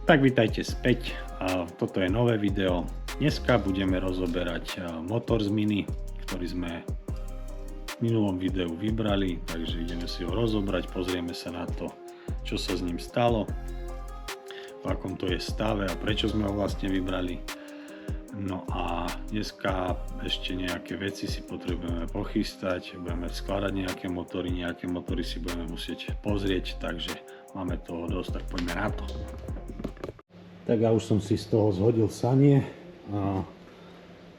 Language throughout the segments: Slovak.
Tak vítajte späť, toto je nové video. Dneska budeme rozoberať motor z Mini, ktorý sme v minulom videu vybrali, takže ideme si ho rozobrať, pozrieme sa na to, čo sa s ním stalo, v akom to je stave a prečo sme ho vlastne vybrali. No a dneska ešte nejaké veci si potrebujeme pochystať, budeme skladať nejaké motory si budeme musieť pozrieť, takže máme toho dosť, tak poďme na to. Tak ja už som si z toho zhodil sanie a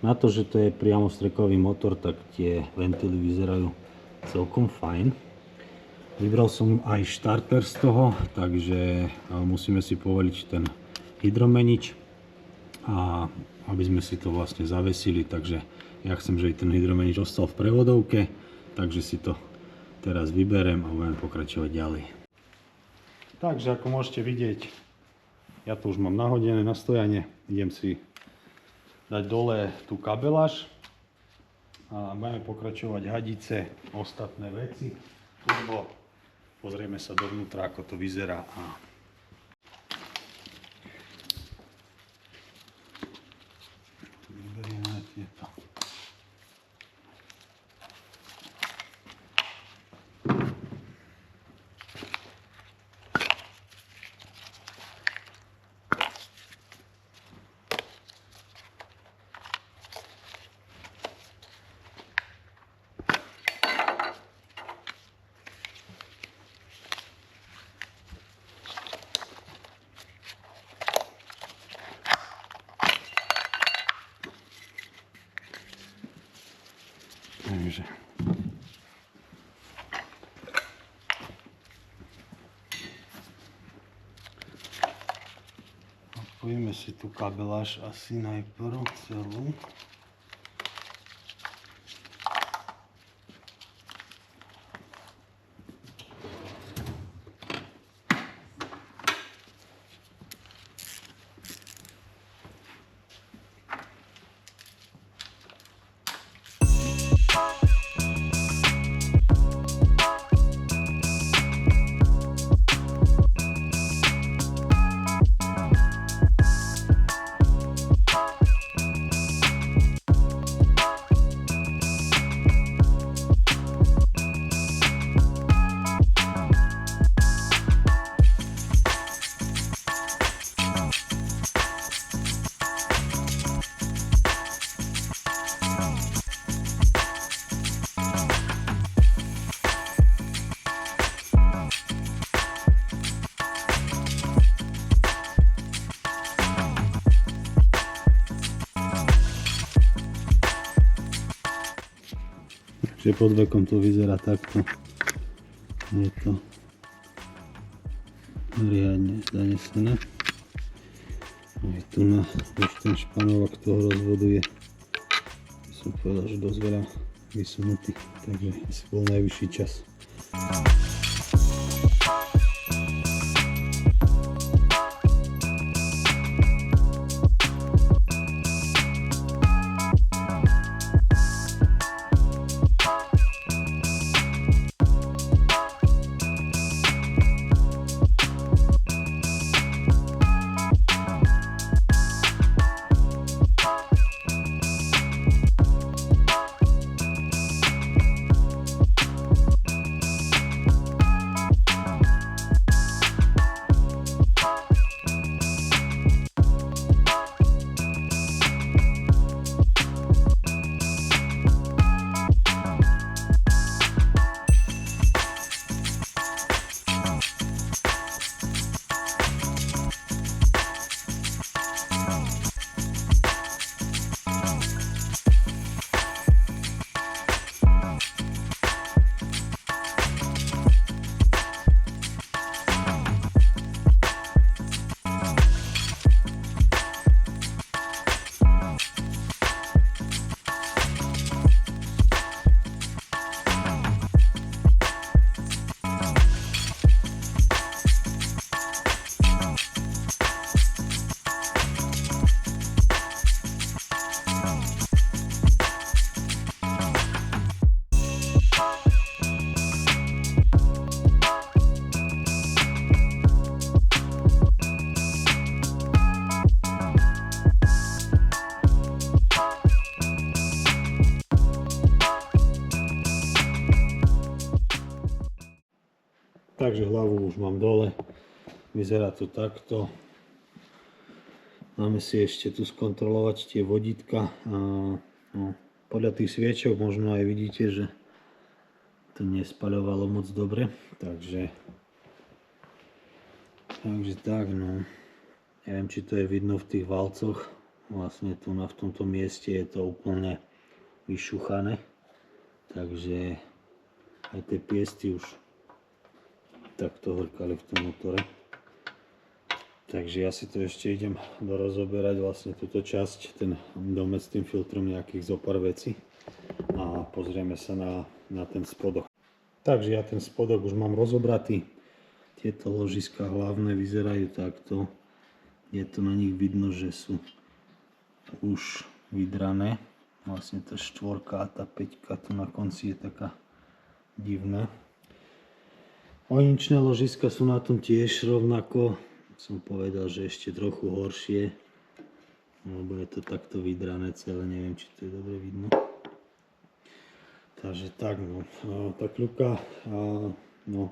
na to, že to je priamostrekový motor, tak tie ventily vyzerajú celkom fajn. Vybral som aj štarter z toho, takže musíme si povoliť ten hydromenič, a aby sme si to vlastne zavesili, takže ja chcem, že ten hydromenič ostal v prevodovke, takže si to teraz vyberem a budeme pokračovať ďalej. Takže ako môžete vidieť, ja to už mám nahodené na stojane, idem si dať dole tú kabeláž a budeme pokračovať hadice, ostatné veci, turbo, pozrieme sa dovnútra, ako to vyzerá a vyberieme tieto. Takže odpojíme si tú kabeláž asi najprv celú. Takže pod vekom to vyzerá takto. Je to riadne zanesené. Aj tu na už ten španovák toho rozvodu je, som povedal, že dosť veľa vysunutý, takže asi bol najvyšší čas. Takže hlavu už mám dole, vyzerá to takto. Máme si ešte tu skontrolovať tie vodítka. No, podľa tých sviečok možno aj vidíte, že to nespaľovalo moc dobre. Takže tak, no. Neviem, či to je vidno v tých valcoch. Vlastne tu v tomto mieste je to úplne vyšuchané. Takže aj tie piesty už takto hrkali v tom motore. Takže ja si to ešte idem dorozoberať, vlastne túto časť, ten domec s tým filtrom, nejakých zopár vecí. A pozrieme sa na ten spodok. Takže ja ten spodok už mám rozobratý. Tieto ložiska hlavné vyzerajú takto. Je to na nich vidno, že sú už vydrané. Vlastne tá štvorka a tá peťka tu na konci je taká divná. Ojničné ložiska sú na tom tiež rovnako. Som povedal, že ešte trochu horšie. Lebo je to takto vydrané celé, neviem, či to je dobre vidno. Takže tak, no. Tá kľuka, no,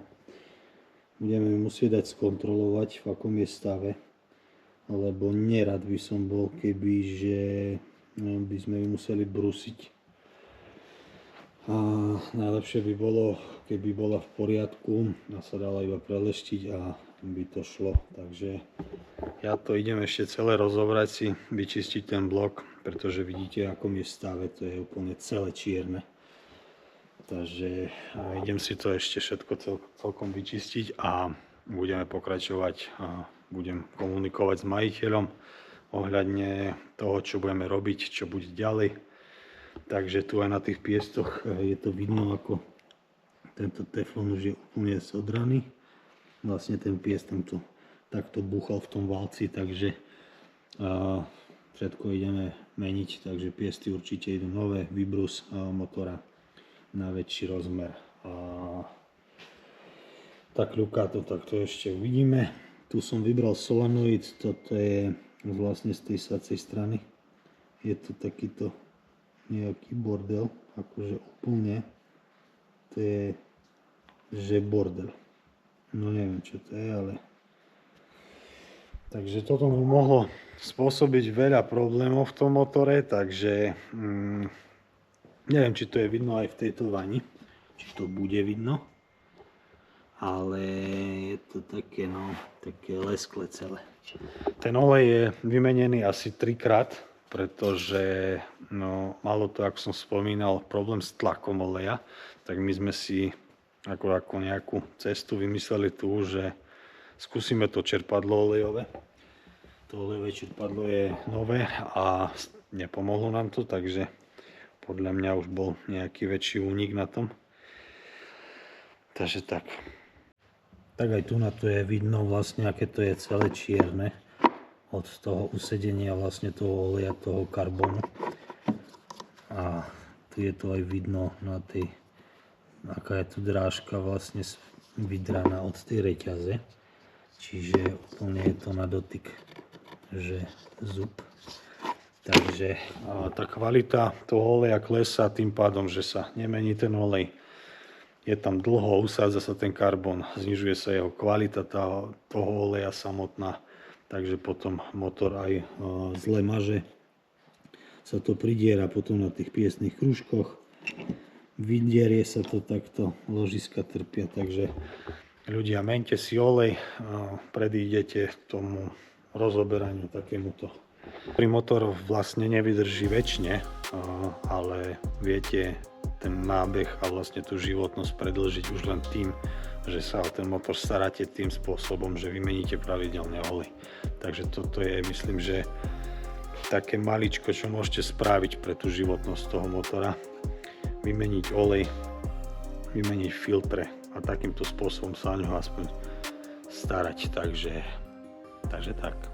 budeme ju musieť dať skontrolovať, v akom je stave. Lebo nerad by som bol, keby, že by sme ju museli brusiť. A najlepšie by bolo, keby bola v poriadku a sa dala iba preleštiť a by to šlo. Takže ja to idem ešte celé rozobrať si, vyčistiť ten blok, pretože vidíte, akom je stave, to je úplne celé čierne. Takže idem si to ešte všetko celkom vyčistiť a budeme pokračovať a budem komunikovať s majiteľom ohľadne toho, čo budeme robiť, čo bude ďalej. Takže tu aj na tých piestoch je to vidno, ako tento teflon už je úplne zodraný. Vlastne ten piest tam tu takto búchal v tom valci, takže všetko ideme meniť. Takže piesty určite idú nové, vybrus motora na väčší rozmer. Tá kľuka to takto ešte uvidíme. Tu som vybral solenoid, toto je vlastne z tej sacej strany. Je to takýto nejaký bordel, akože úplne. To je že bordel. No neviem, čo to je, ale... Takže toto mi mohlo spôsobiť veľa problémov v tom motore, takže neviem, či to je vidno aj v tejto vani, či to bude vidno. Ale je to také, no, také leskle celé. Ten olej je vymenený asi 3-krát, pretože no, malo to, ako som spomínal, problém s tlakom oleja. Tak my sme si ako nejakú cestu vymysleli tu, že skúsime to čerpadlo olejové. To olejové čerpadlo je nové a nepomohlo nám to, takže podľa mňa už bol nejaký väčší únik na tom. Takže tak. Tak aj tu na to je vidno vlastne, aké to je celé čierne od toho usedenia vlastne toho oleja, toho karbonu. A tu je to aj vidno na tej, aká je tu drážka vlastne vydraná od tej reťaze. Čiže úplne je to na dotyk, že zub. Takže tá kvalita toho oleja klesá tým pádom, že sa nemení ten olej. Je tam dlho, usádza sa ten karbon, znižuje sa jeho kvalita toho oleja samotná, takže potom motor aj zle maže. Sa to pridiera potom na tých piestnych krúžkoch, vydierie sa to takto, ložiska trpia, takže ľudia, mente si olej, predídete tomu rozoberaniu takémuto. Pri motor vlastne nevydrží väčšine, ale viete ten nábeh a vlastne tú životnosť predĺžiť už len tým, že sa o ten motor staráte tým spôsobom, že vymeníte pravidelne olej. Takže toto je, myslím, že také maličko, čo môžete spraviť pre tú životnosť toho motora. Vymeniť olej, vymeniť filtre a takýmto spôsobom sa o ňoho aspoň starať. Takže tak.